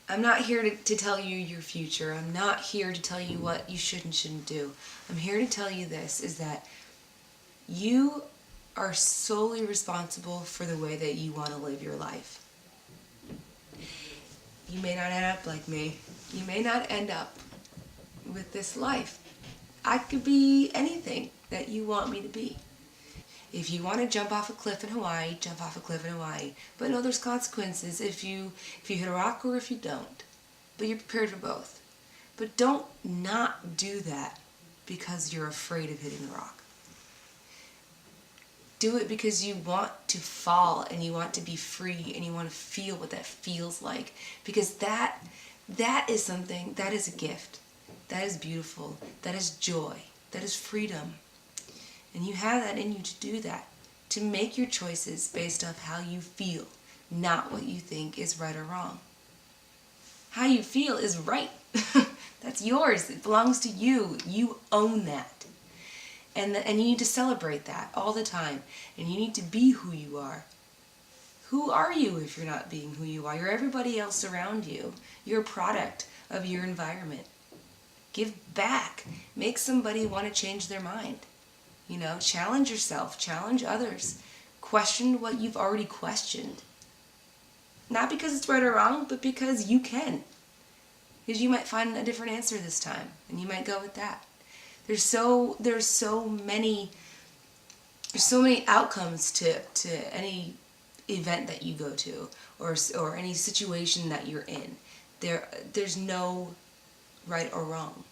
I'm not here to tell you your future. I'm not here to tell you what you should and shouldn't do. I'm here to tell you this, is that you are solely responsible for the way that you want to live your life. You may not end up like me. You may not end up with this life. I could be anything that you want me to be. If you want to jump off a cliff in Hawaii, jump off a cliff in Hawaii. But no, there's consequences if you hit a rock or if you don't. But you're prepared for both. But don't not do that because you're afraid of hitting the rock. Do it because you want to fall and you want to be free and you want to feel what that feels like. Because that is something, that is a gift. That is beautiful. That is joy. That is freedom. And you have that in you to do that. To make your choices based off how you feel, not what you think is right or wrong. How you feel is right. That's yours. It belongs to you. You own that. And you need to celebrate that all the time. And you need to be who you are. Who are you if you're not being who you are? You're everybody else around you. You're a product of your environment. Give back. Make somebody want to change their mind. You know, challenge yourself. Challenge others. Question what you've already questioned. Not because it's right or wrong, but because you can. Because you might find a different answer this time. And you might go with that. There's so many outcomes to any event that you go to or any situation that you're in. There's no right or wrong.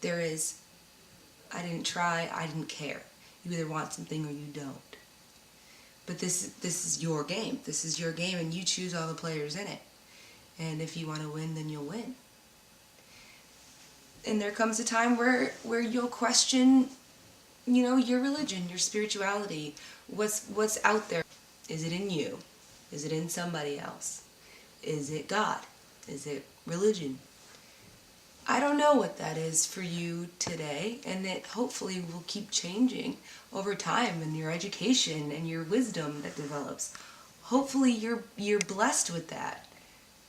There is, I didn't try, I didn't care. You either want something or you don't. But this is your game. This is your game and you choose all the players in it. And if you want to win, then you'll win. And there comes a time where you'll question, you know, your religion, your spirituality, what's out there. Is it in you? Is it in somebody else? Is it God? Is it religion? I don't know what that is for you today, and it hopefully will keep changing over time in your education and your wisdom that develops. Hopefully you're blessed with that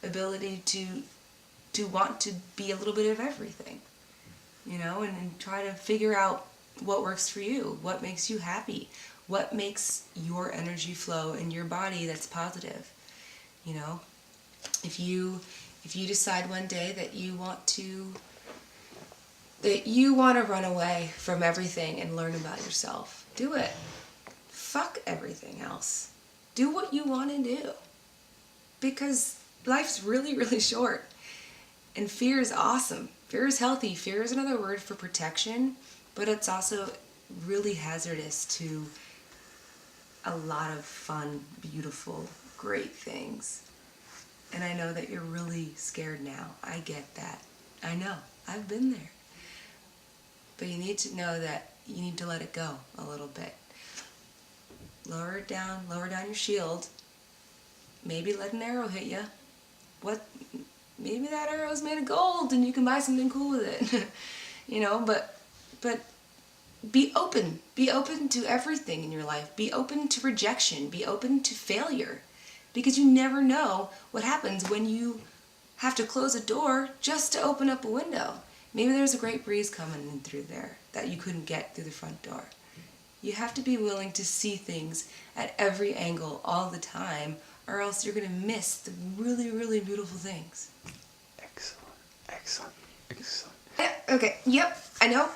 ability to want to be a little bit of everything, you know, and try to figure out what works for you, what makes you happy, what makes your energy flow in your body that's positive. You know, if you decide one day that you want to run away from everything and learn about yourself, do it. Fuck everything else. Do what you want to do. Because life's really, really short. And fear is awesome. Fear is healthy. Fear is another word for protection, but it's also really hazardous to a lot of fun, beautiful, great things. And I know that you're really scared now. I get that. I know. I've been there. But you need to know that you need to let it go a little bit. Lower down your shield. Maybe let an arrow hit you. Maybe that arrow's made of gold and you can buy something cool with it. You know, but be open. Be open to everything in your life. Be open to rejection. Be open to failure. Because you never know what happens when you have to close a door just to open up a window. Maybe there's a great breeze coming in through there that you couldn't get through the front door. You have to be willing to see things at every angle all the time, or else you're going to miss the really, really beautiful things. Excellent. Yeah, okay, yep, I know.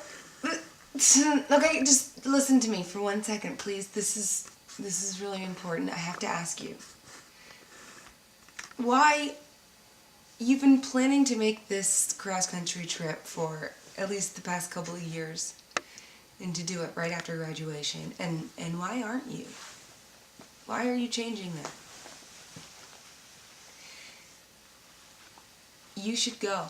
Okay, just listen to me for 1 second, please. This is really important. I have to ask you. Why you've been planning to make this cross-country trip for at least the past couple of years, and to do it right after graduation, and why aren't you? Why are you changing that? You should go.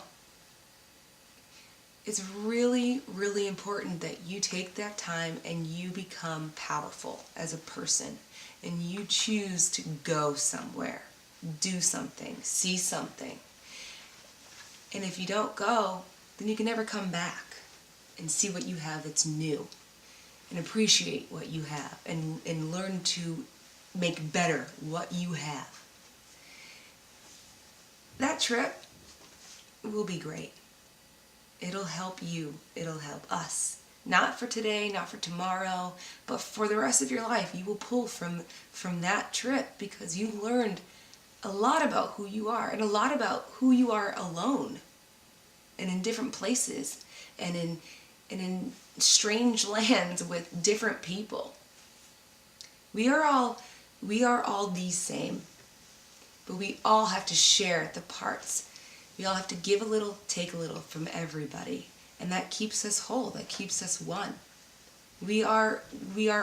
It's really, really important that you take that time and you become powerful as a person, and you choose to go somewhere, do something, see something. And if you don't go, then you can never come back and see what you have that's new, and appreciate what you have, and learn to make better what you have. That trip will be great. It'll help you. It'll help us. Not for today, not for tomorrow, but for the rest of your life. You will pull from that trip because you learned a lot about who you are and a lot about who you are alone and in different places and in strange lands with different people. We are all the same, but we all have to share the parts. We all have to give a little, take a little from everybody, and that keeps us whole. That keeps us one. We are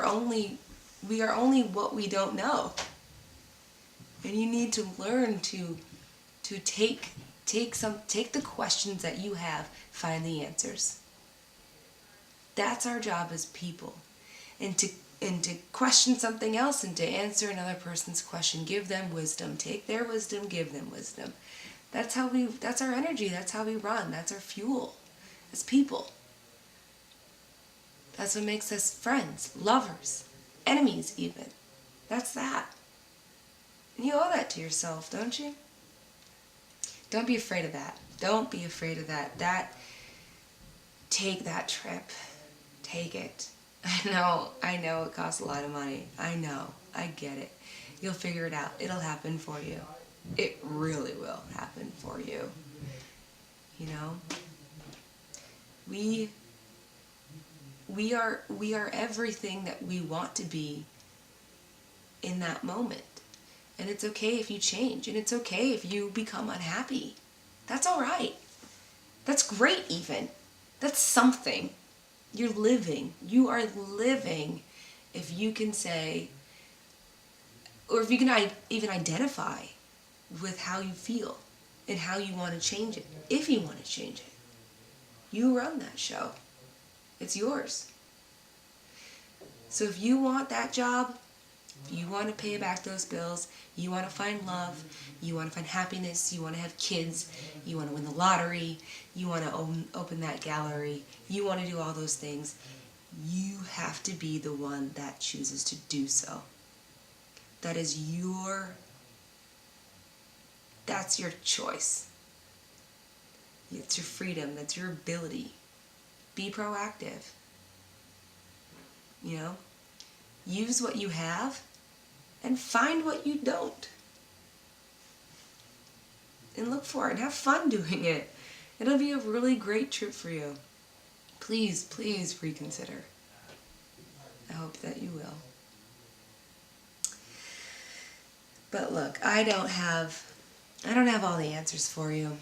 only what we don't know, and you need to learn to take the questions that you have, find the answers. That's our job as people, and to question something else and to answer another person's question. Give them wisdom. Take their wisdom, give them wisdom. That's our energy. That's how we run. That's our fuel as people. That's what makes us friends, lovers, enemies even. That's that. And you owe that to yourself, don't you? Don't be afraid of that. Don't be afraid of that. Take that trip. Take it. I know it costs a lot of money. I know. I get it. You'll figure it out. It'll happen for you. It really will happen for you. You know? We are everything that we want to be in that moment. And it's okay if you change. And it's okay if you become unhappy. That's all right. That's great even. That's something. You're living. You are living if you can say, or if you can even identify with how you feel and how you want to change it. If you want to change it. You run that show. It's yours. So if you want that job, if you want to pay back those bills, you want to find love, you want to find happiness, you want to have kids, you want to win the lottery, you want to open that gallery, you want to do all those things, you have to be the one that chooses to do so. That's your choice. It's your freedom, that's your ability. Be proactive. You know? Use what you have and find what you don't. And look for it and have fun doing it. It'll be a really great trip for you. Please, please reconsider. I hope that you will. But look, I don't have all the answers for you.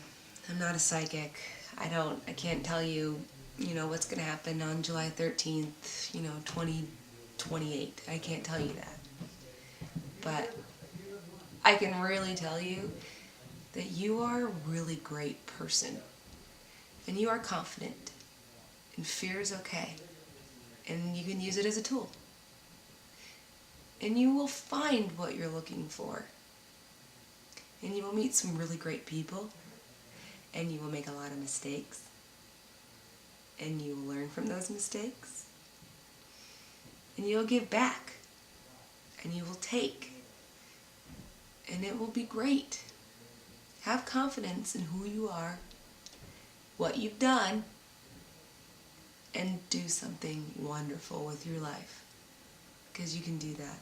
I'm not a psychic. I can't tell you, what's going to happen on July 13th, 2028. I can't tell you that. But I can really tell you that you are a really great person. And you are confident. And fear is okay. And you can use it as a tool. And you will find what you're looking for. And you will meet some really great people. And you will make a lot of mistakes. And you will learn from those mistakes. And you'll give back. And you will take. And it will be great. Have confidence in who you are, what you've done, and do something wonderful with your life. Because you can do that.